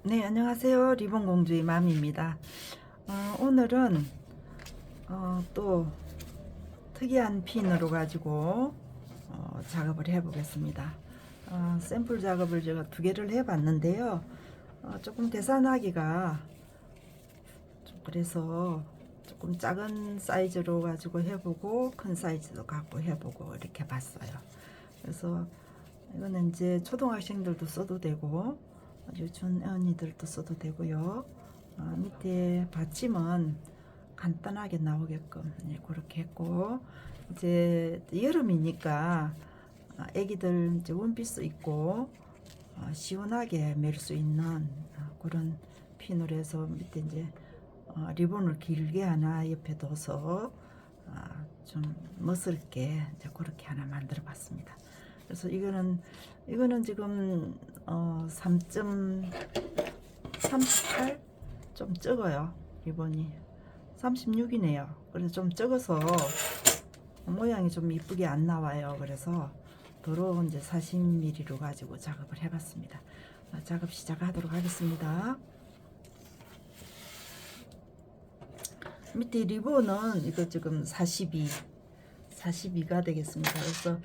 네, 안녕하세요. 리본공주의 맘입니다. 오늘은 또 특이한 핀으로 가지고 작업을 해 보겠습니다. 샘플 작업을 제가 두 개를 해 봤는데요. 조금 계산하기가 좀 그래서 조금 작은 사이즈로 가지고 해보고 큰 사이즈도 갖고 해보고 이렇게 봤어요. 그래서 이거는 이제 초등학생들도 써도 되고 유치원 애언이들도 써도 되고요. 밑에 받침은 간단하게 나오게끔 그렇게 했고, 이제 여름이니까 애기들 이제 원피스 입고 시원하게 멜 수 있는 그런 핀으로 해서 밑에 이제 리본을 길게 하나 옆에 둬서 좀 멋스럽게 이제 그렇게 하나 만들어 봤습니다. 그래서 이거는 지금 3.38 좀 적어요. 리본이 36이네요. 그래서 좀 적어서 모양이 좀 이쁘게 안 나와요. 그래서 도로 이제 40mm로 가지고 작업을 해봤습니다. 작업 시작하도록 하겠습니다. 밑에 리본은 이거 지금 42가 되겠습니다. 그래서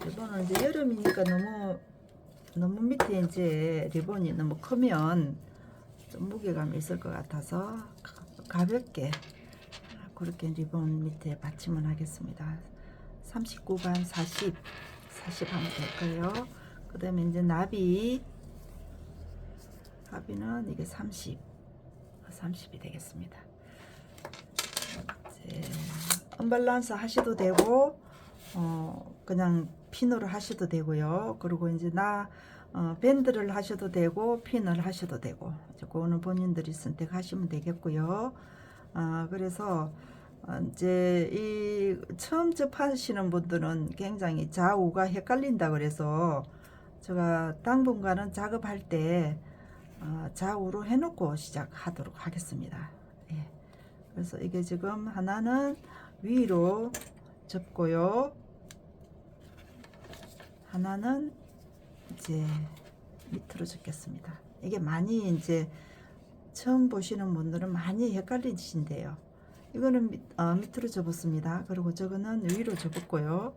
리본은 이제 여름이니까 너무 밑에 이제 리본이 너무 크면 좀 무게감이 있을 것 같아서 가볍게 그렇게 리본 밑에 받침을 하겠습니다. 39간 40 하면 될까요? 그 다음에 이제 나비는 이게 30이 되겠습니다. 이제 언밸런스 하셔도 되고 그냥 핀으로 하셔도 되고요. 그리고 이제 밴드를 하셔도 되고 핀을 하셔도 되고 이제 그거는 본인들이 선택하시면 되겠고요. 그래서 이제 이 처음 접하시는 분들은 굉장히 좌우가 헷갈린다 그래서 제가 당분간은 작업할 때 좌우로 해놓고 시작하도록 하겠습니다. 예. 그래서 이게 지금 하나는 위로 접고요. 하나는 이제 밑으로 접겠습니다. 이게 많이 이제 처음 보시는 분들은 많이 헷갈리신데요. 이거는 밑으로 접었습니다. 그리고 저거는 위로 접었고요.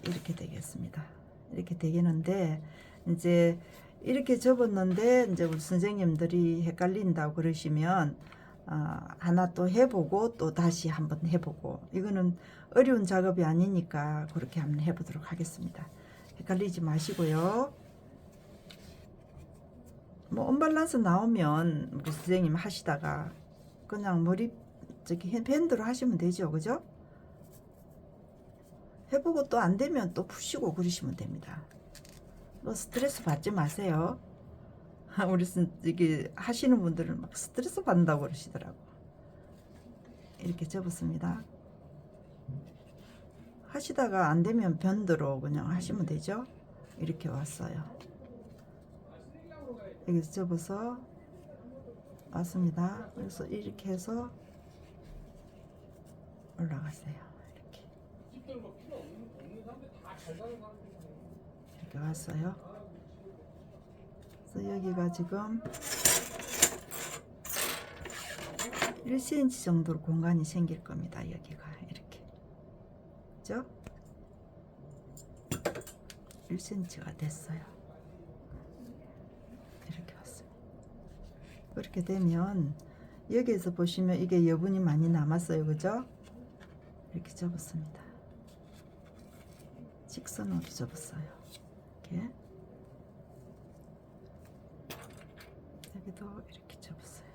이렇게 되겠습니다. 이렇게 되겠는데 이제 이렇게 접었는데 이제 우리 선생님들이 헷갈린다고 그러시면 하나 또 해보고 또 다시 한번 해보고, 이거는 어려운 작업이 아니니까 그렇게 한번 해보도록 하겠습니다. 헷갈리지 마시고요. 뭐 언밸런스 나오면 우리 선생님 하시다가 그냥 머리 저기 밴드로 하시면 되죠, 그죠? 해보고 또 안 되면 또 푸시고 그러시면 됩니다. 뭐 스트레스 받지 마세요. 우리 이게 하시는 분들은 막 스트레스 받는다고 그러시더라고. 이렇게 접었습니다. 하시다가 안 되면 밴드로 그냥 하시면 되죠. 이렇게 왔어요. 여기서 접어서 왔습니다. 그래서 이렇게 해서 올라갔어요. 이렇게 왔어요. 그래서 여기가 지금 1cm 정도 공간이 생길 겁니다. 여기가 이렇게, 그죠? 1cm가 됐어요. 이렇게 왔어요. 그렇게 되면 여기에서 보시면 이게 여분이 많이 남았어요, 그죠? 이렇게 접었습니다. 직선으로 접었어요. 이렇게 여기도 이렇게 접었어요.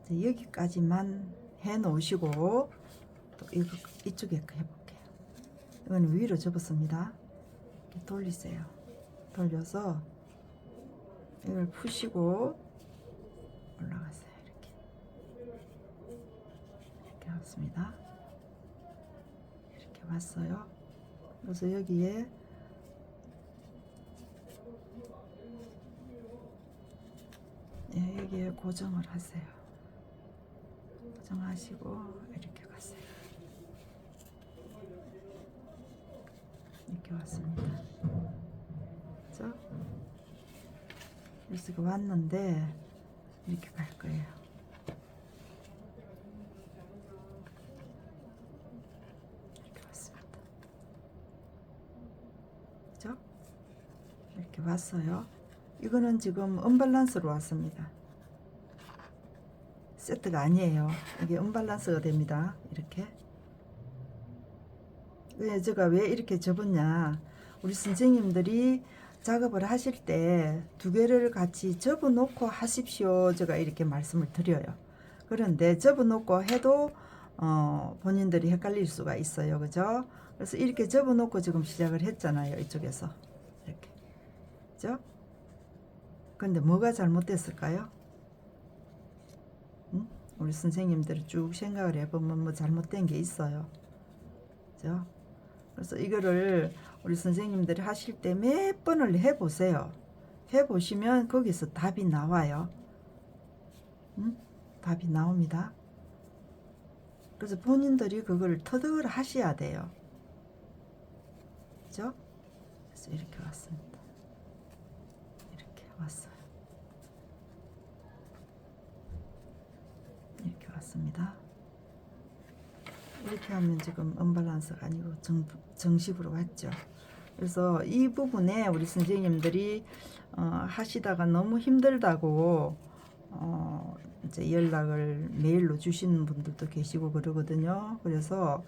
이제 여기까지만 해 놓으시고 또 이쪽에 해볼게요. 이거는 위로 접었습니다. 이렇게 돌리세요. 돌려서 이걸 푸시고 올라가세요. 이렇게 왔습니다. 이렇게 왔어요. 그래서 여기에 여기에 고정을 하세요. 고정하시고 이렇게 가세요. 이렇게 왔습니다. 그래서 이거 왔는데 이렇게 갈 거예요. 이렇게 왔습니다. 그죠? 이렇게 왔어요. 이거는 지금 언밸런스로 왔습니다. 세트가 아니에요. 이게 언밸런스가 됩니다. 이렇게. 제가 왜 이렇게 접었냐, 우리 선생님들이 작업을 하실 때 두 개를 같이 접어 놓고 하십시오, 제가 이렇게 말씀을 드려요. 그런데 접어 놓고 해도 본인들이 헷갈릴 수가 있어요. 그죠? 그래서 이렇게 접어 놓고 지금 시작을 했잖아요. 이쪽에서 이렇게. 그죠? 근데 뭐가 잘못됐을까요? 응? 우리 선생님들이 쭉 생각을 해보면 뭐 잘못된 게 있어요. 그죠? 그래서 이거를 우리 선생님들이 하실 때 몇 번을 해보세요. 해보시면 거기서 답이 나와요. 응? 답이 나옵니다. 그래서 본인들이 그걸 터득을 하셔야 돼요. 그죠? 그래서 이렇게 왔습니다. 이렇게 왔어요. 이렇게 왔습니다. 이렇게 하면 지금 언밸런스가 아니고 정식으로 왔죠. 그래서 이 부분에 우리 선생님들이 하시다가 너무 힘들다고 이제 연락을 메일로 주시는 분들도 계시고 그러거든요. 그래서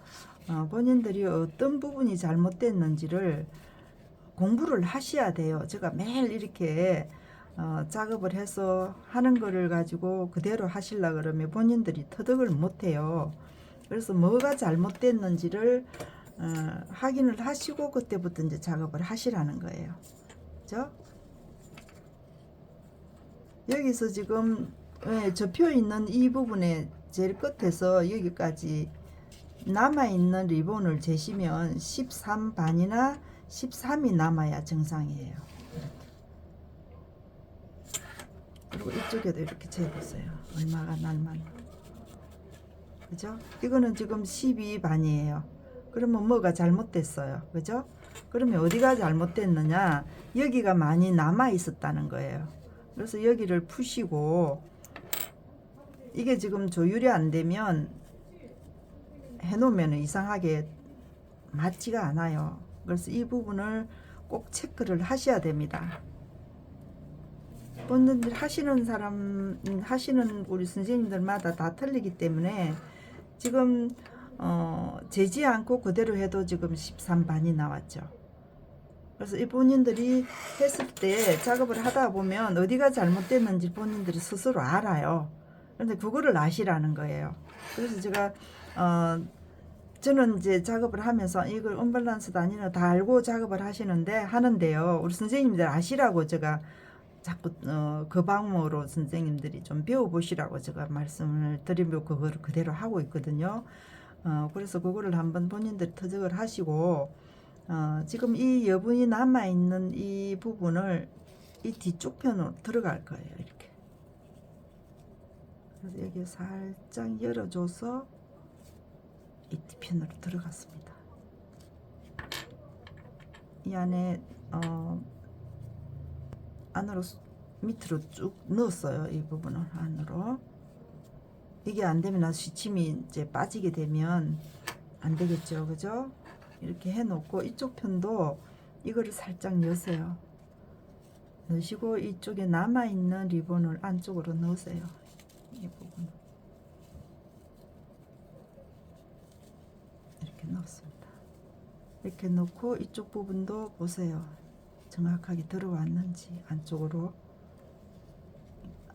본인들이 어떤 부분이 잘못됐는지를 공부를 하셔야 돼요. 제가 매일 이렇게 작업을 해서 하는 거를 가지고 그대로 하시려 그러면 본인들이 터득을 못해요. 그래서 뭐가 잘못됐는지를 확인을 하시고 그때부터 이제 작업을 하시라는 거예요. 그죠? 여기서 지금 접혀 있는 이 부분에 제일 끝에서 여기까지 남아있는 리본을 재시면 13반이나 13이 남아야 정상이에요. 그리고 이쪽에도 이렇게 재보세요. 얼마가 남았나. 그죠? 이거는 지금 12반이에요. 그러면 뭐가 잘못됐어요. 그죠? 그러면 어디가 잘못됐느냐? 여기가 많이 남아 있었다는 거예요. 그래서 여기를 푸시고, 이게 지금 조율이 안 되면 해놓으면 이상하게 맞지가 않아요. 그래서 이 부분을 꼭 체크를 하셔야 됩니다. 본인들 하시는 우리 선생님들마다 다 틀리기 때문에 지금 재지 않고 그대로 해도 지금 13반이 나왔죠. 그래서 이 본인들이 했을 때 작업을 하다 보면 어디가 잘못됐는지 본인들이 스스로 알아요. 그런데 그거를 아시라는 거예요. 그래서 제가 저는 이제 작업을 하면서 이걸 언밸런스도 아니라 다 알고 작업을 하는데요. 우리 선생님들 아시라고 제가 자꾸 그 방법으로 선생님들이 좀 배워보시라고 제가 말씀을 드리면 그거를 그대로 하고 있거든요. 그래서 그거를 한번 본인들이 터득을 하시고 지금 이 여분이 남아있는 이 부분을 이 뒤쪽 편으로 들어갈 거예요. 이렇게. 그래서 여기 살짝 열어줘서 이 뒤편으로 들어갔습니다. 이 안에 안으로 밑으로 쭉 넣었어요. 이 부분을 안으로. 이게 안 되면 시침이 이제 빠지게 되면 안 되겠죠. 그죠? 이렇게 해 놓고 이쪽 편도 이거를 살짝 여세요. 넣으시고 이쪽에 남아 있는 리본을 안쪽으로 넣으세요. 이 부분 이렇게 넣었습니다. 이렇게 넣고 이쪽 부분도 보세요. 정확하게 들어왔는지 안쪽으로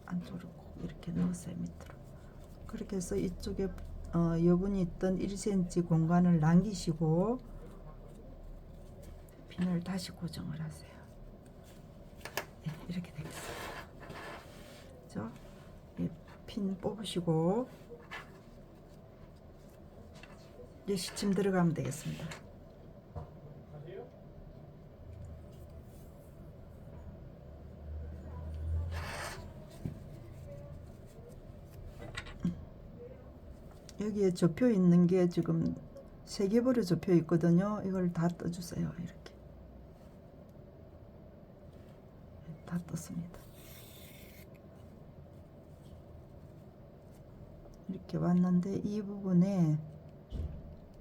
꼭 이렇게 넣으세요. 밑으로. 그렇게 해서 이쪽에 여분이 있던 1cm 공간을 남기시고 핀을 다시 고정을 하세요. 네, 이렇게 되겠습니다. 그죠? 핀 뽑으시고 이제 시침 들어가면 되겠습니다. 여기에 접혀 있는 게 지금 3개벌에 접혀 있거든요. 이걸 다 떠주세요. 이렇게 다 떴습니다. 이렇게 왔는데 이 부분에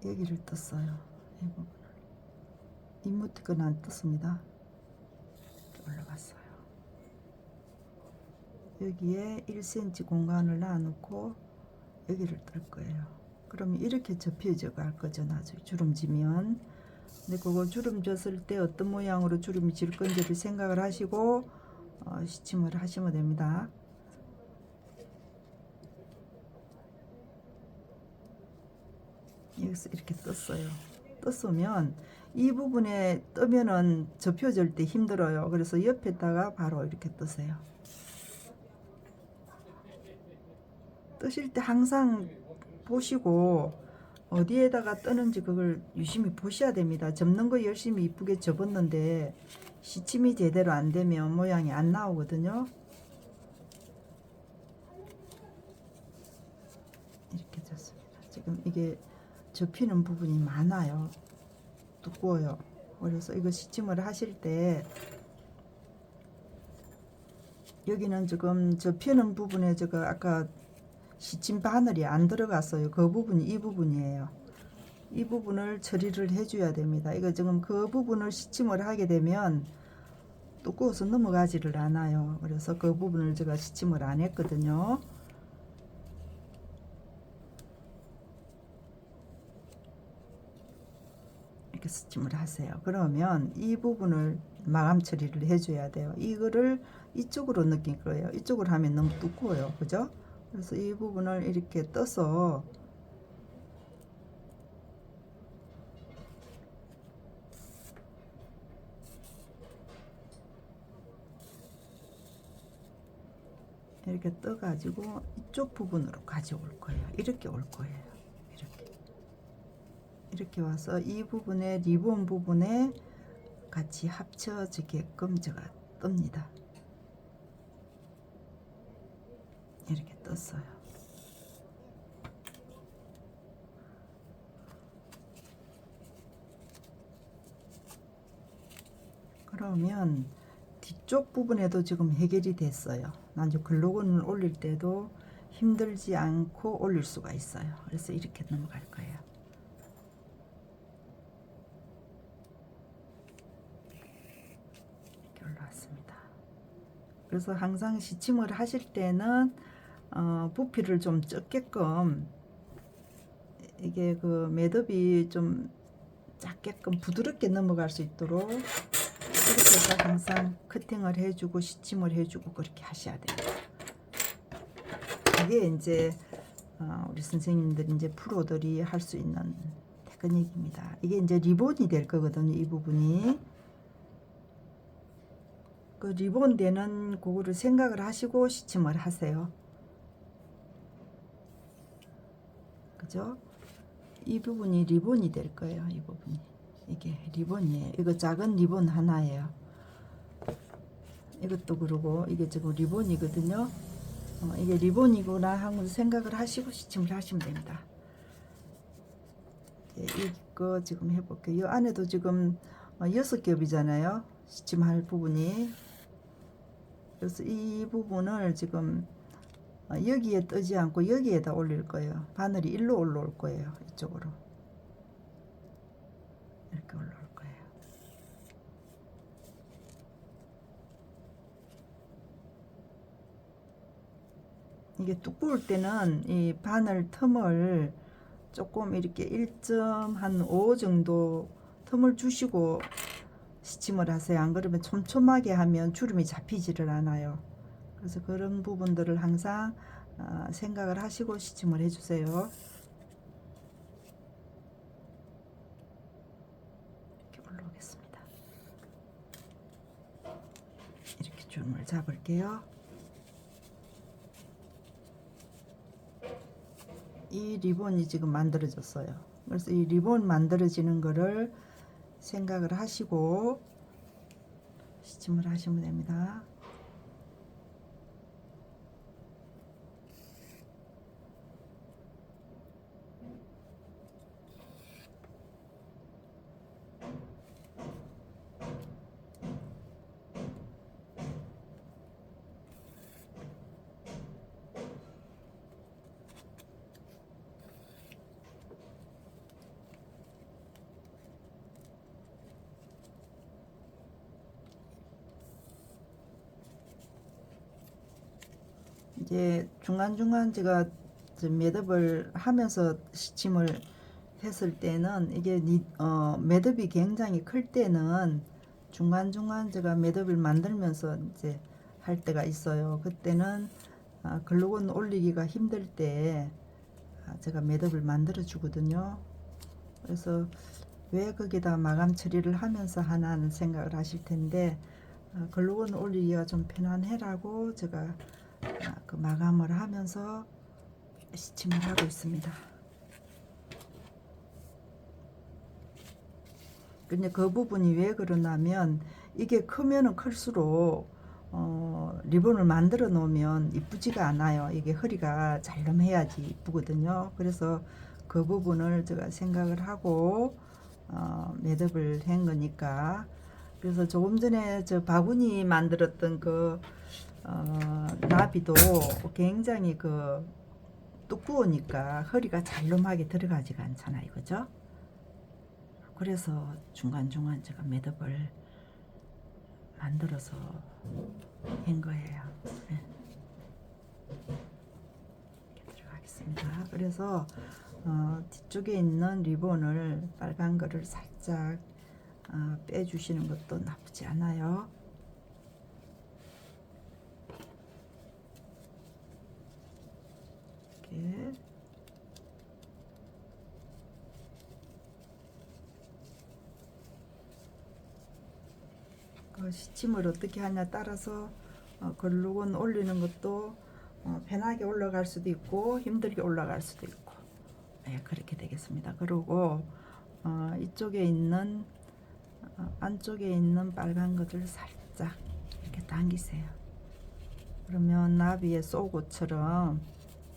여기를 떴어요. 이 부분을. 이모티콘 안 떴습니다. 이렇게 올라갔어요. 여기에 1cm 공간을 놔놓고 여기를 뜰 거예요. 그러면 이렇게 접혀져 갈 거죠. 나중에 주름지면. 근데 그거 주름 졌을 때 어떤 모양으로 주름이 질 건지를 생각을 하시고 시침을 하시면 됩니다. 여기서 이렇게 떴어요. 떴으면 이 부분에 뜨면은 접혀질 때 힘들어요. 그래서 옆에다가 바로 이렇게 뜨세요. 뜨실 때 항상 보시고 어디에다가 뜨는지 그걸 유심히 보셔야 됩니다. 접는 거 열심히 이쁘게 접었는데 시침이 제대로 안 되면 모양이 안 나오거든요. 이렇게 졌습니다. 지금 이게 접히는 부분이 많아요. 두꺼워요. 그래서 이거 시침을 하실 때 여기는 지금 접히는 부분에 제가 아까 시침 바늘이 안 들어갔어요. 그 부분이 이 부분이에요. 이 부분을 처리를 해줘야 됩니다. 이거 지금 그 부분을 시침을 하게 되면 두꺼워서 넘어가지를 않아요. 그래서 그 부분을 제가 시침을 안 했거든요. 이렇게 스침을 하세요. 그러면 이 부분을 마감 처리를 해줘야 돼요. 이거를 이쪽으로 느낄 거예요. 이쪽으로 하면 너무 두꺼워요. 그죠? 그래서 이 부분을 이렇게 떠서 이렇게 떠 가지고 이쪽 부분으로 가져올 거예요. 이렇게 올 거예요. 이렇게 와서 이 부분에 리본 부분에 같이 합쳐지게끔 제가 뜹니다. 이렇게 떴어요. 그러면 뒤쪽 부분에도 지금 해결이 됐어요. 나중에 글로건을 올릴 때도 힘들지 않고 올릴 수가 있어요. 그래서 이렇게 넘어갈 거예요. 이렇게 올라왔습니다. 그래서 항상 시침을 하실 때는 부피를 좀 적게끔 이게 그 매듭이 좀 작게끔 부드럽게 넘어갈 수 있도록 이렇게 해서 항상 커팅을 해주고 시침을 해주고 그렇게 하셔야 돼요. 이게 이제 우리 선생님들 이제 프로들이 할 수 있는 테크닉입니다. 이게 이제 리본이 될 거거든요. 이 부분이 그 리본 되는 그거를 생각을 하시고 시침을 하세요. 그죠? 이 부분이 리본이 될 거예요. 이 부분이 이게 리본이에요. 이거 작은 리본 하나예요. 이것도 그러고 이게 지금 리본이거든요. 이게 리본이구나 하고 생각을 하시고 시침을 하시면 됩니다. 이거 지금 해볼게요. 이 안에도 지금 6겹이잖아요. 시침할 부분이. 그래서 이 부분을 지금 여기에 뜨지 않고 여기에다 올릴 거예요. 바늘이 일로 올라올 거예요. 이쪽으로 이렇게 올라올 거예요. 이게 두꺼울 때는 이 바늘 틈을 조금 이렇게 1.5 정도 틈을 주시고 시침을 하세요. 안 그러면 촘촘하게 하면 주름이 잡히지를 않아요. 그래서 그런 부분들을 항상 생각을 하시고 시침을 해주세요. 이렇게 올라오겠습니다. 이렇게 줄을 잡을게요. 이 리본이 지금 만들어졌어요. 그래서 이 리본 만들어지는 거를 생각을 하시고 시침을 하시면 됩니다. 이제 중간중간 제가 매듭을 하면서 시침을 했을 때는 이게 매듭이 굉장히 클 때는 중간중간 제가 매듭을 만들면서 이제 할 때가 있어요. 그때는 글루건 올리기가 힘들 때 제가 매듭을 만들어 주거든요. 그래서 왜 거기다 마감 처리를 하면서 하나 하는 생각을 하실 텐데, 글루건 올리기가 좀 편안해라고 제가 그 마감을 하면서 시침을 하고 있습니다. 근데 그 부분이 왜 그러냐면, 이게 크면은 클수록 리본을 만들어 놓으면 이쁘지가 않아요. 이게 허리가 잘름해야지 이쁘거든요. 그래서 그 부분을 제가 생각을 하고 매듭을 한 거니까. 그래서 조금 전에 저 바구니 만들었던 그 나비도 굉장히 그 두꺼우니까 허리가 잘름하게 들어가지가 않잖아요. 그죠? 그래서 중간중간 제가 매듭을 만들어서 한 거예요. 네. 이렇게 들어가겠습니다. 그래서 뒤쪽에 있는 리본을 빨간 거를 살짝 빼주시는 것도 나쁘지 않아요. 이렇게. 그 시침을 어떻게 하냐 따라서 글루건 올리는 것도 편하게 올라갈 수도 있고 힘들게 올라갈 수도 있고, 네, 그렇게 되겠습니다. 그리고 이쪽에 있는 안쪽에 있는 빨간 것을 살짝 이렇게 당기세요. 그러면 나비의 쏘고처럼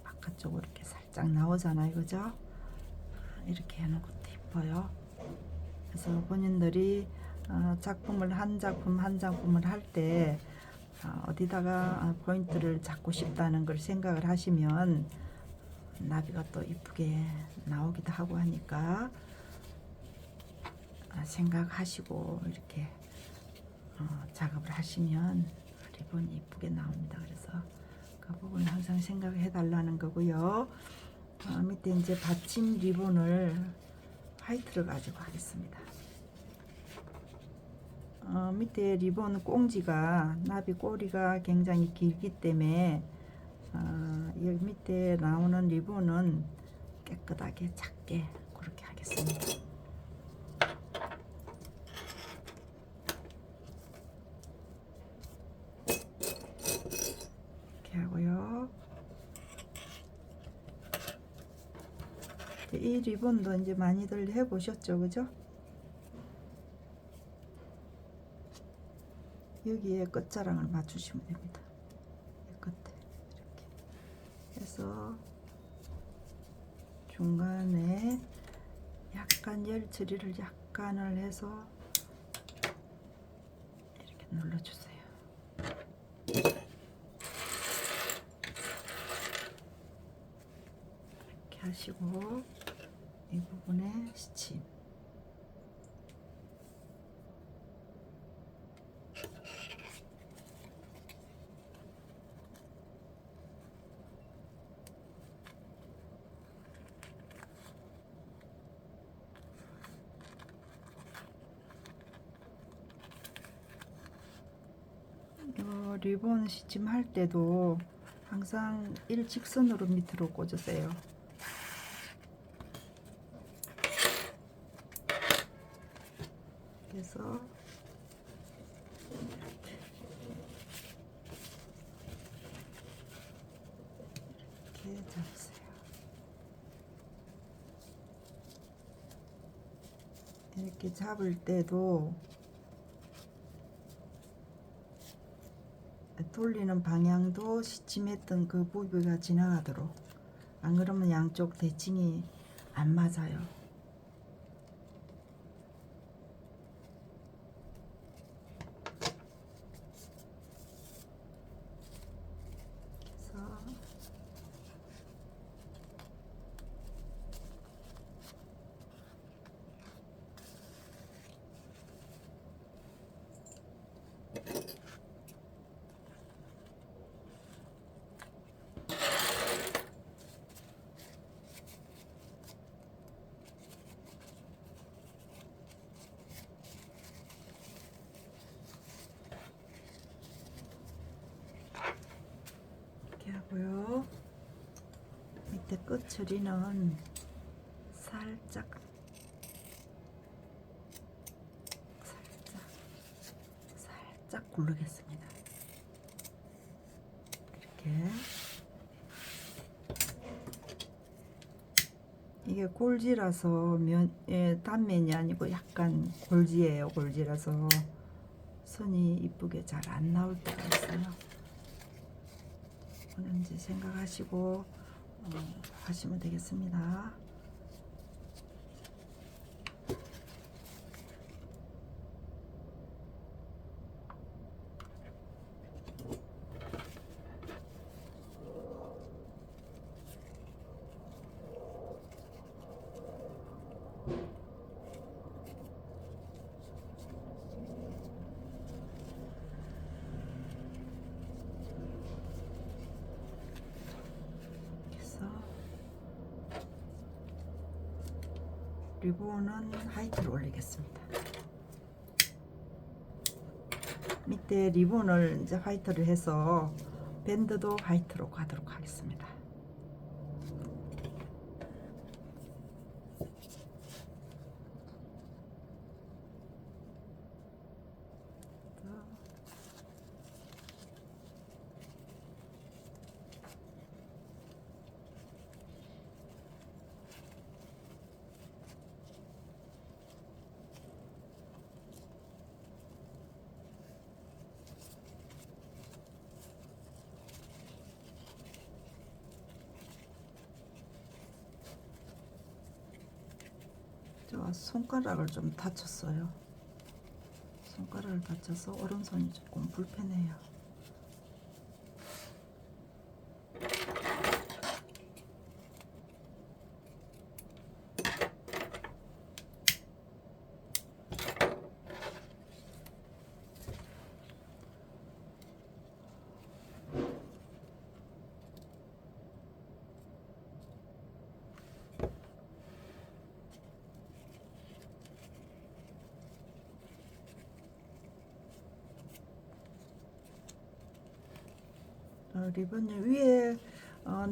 바깥쪽으로 이렇게 살짝 나오잖아요. 그죠? 이렇게 해놓은 것도 이뻐요. 그래서 본인들이 작품을 한 작품 한 작품을 할 때 어디다가 포인트를 잡고 싶다는 걸 생각을 하시면 나비가 또 이쁘게 나오기도 하고 하니까 생각하시고 이렇게 작업을 하시면 리본이 이쁘게 나옵니다. 그래서 그 부분을 항상 생각해 달라는 거고요. 밑에 이제 받침 리본을 화이트를 가지고 하겠습니다. 밑에 리본 꽁지가 나비 꼬리가 굉장히 길기 때문에 여기 밑에 나오는 리본은 깨끗하게 작게 그렇게 하겠습니다. 이렇게 하고요. 이 리본도 이제 많이들 해보셨죠, 그죠? 여기에 끝자락을 맞추시면 됩니다. 끝에 이렇게 해서 중간에 약간 열 처리를 약간을 해서 이렇게 눌러주세요. 이렇게 하시고 이 부분에 시침. 리본 시침 할 때도 항상 일직선으로 밑으로 꽂으세요. 그래서 이렇게 잡으세요. 이렇게 잡을 때도 돌리는 방향도 시침했던 그 부위가 지나가도록, 안 그러면 양쪽 대칭이 안 맞아요. 그래서 밑에 끝 처리는 살짝 굴르겠습니다. 이렇게. 이게 골지라서 단면이 아니고 약간 골지예요. 골지라서 선이 이쁘게 잘 안 나올 때가 있어요. 그건 이제 생각하시고 하시면 되겠습니다. 리본은 화이트로 올리겠습니다. 밑에 리본을 이제 화이트를 해서 밴드도 화이트로 가도록 하겠습니다. 제가 손가락을 좀 다쳤어요. 손가락을 다쳐서 오른손이 조금 불편해요. 리본 위에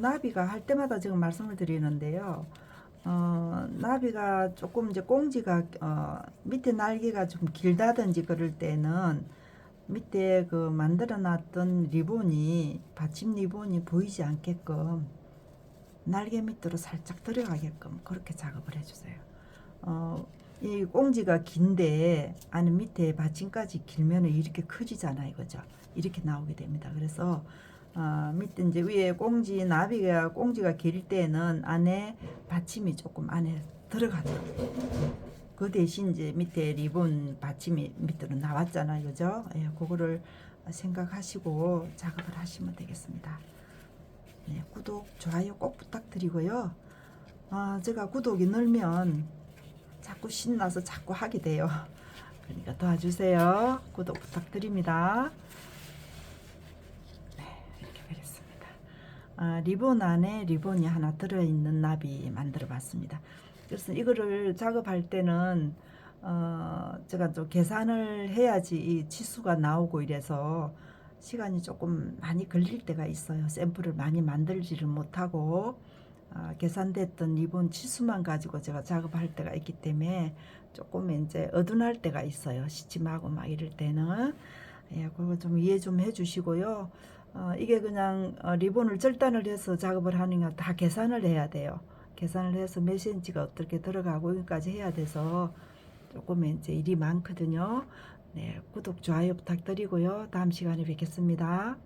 나비가 할 때마다 지금 말씀을 드리는데요. 나비가 조금 이제 꽁지가 밑에 날개가 좀 길다든지 그럴 때는 밑에 그 만들어 놨던 리본이 받침 리본이 보이지 않게끔 날개 밑으로 살짝 들어가게끔 그렇게 작업을 해주세요. 이 꽁지가 긴데 안에 밑에 받침까지 길면은 이렇게 커지잖아요, 그죠? 이렇게 나오게 됩니다. 그래서 밑에 이제 위에 꽁지 나비가 꽁지가 길 때는 안에 받침이 조금 안에 들어가죠. 그 대신 이제 밑에 리본 받침이 밑으로 나왔잖아요, 그죠? 예, 그거를 생각하시고 작업을 하시면 되겠습니다. 네, 구독, 좋아요 꼭 부탁드리고요. 제가 구독이 늘면 자꾸 신나서 자꾸 하게 돼요. 그러니까 도와주세요. 구독 부탁드립니다. 리본 안에 리본이 하나 들어있는 나비 만들어 봤습니다. 그래서 이거를 작업할 때는 제가 좀 계산을 해야지 이 치수가 나오고 이래서 시간이 조금 많이 걸릴 때가 있어요. 샘플을 많이 만들지를 못하고 계산됐던 리본 치수만 가지고 제가 작업할 때가 있기 때문에 조금 이제 어둔할 때가 있어요. 시침하고 막 이럴 때는. 예, 그거 좀 이해 좀 해주시고요. 이게 그냥 리본을 절단을 해서 작업을 하는 게 다 계산을 해야 돼요. 계산을 해서 몇 센치가 어떻게 들어가고 여기까지 해야 돼서 조금 이제 일이 많거든요. 네, 구독, 좋아요 부탁드리고요. 다음 시간에 뵙겠습니다.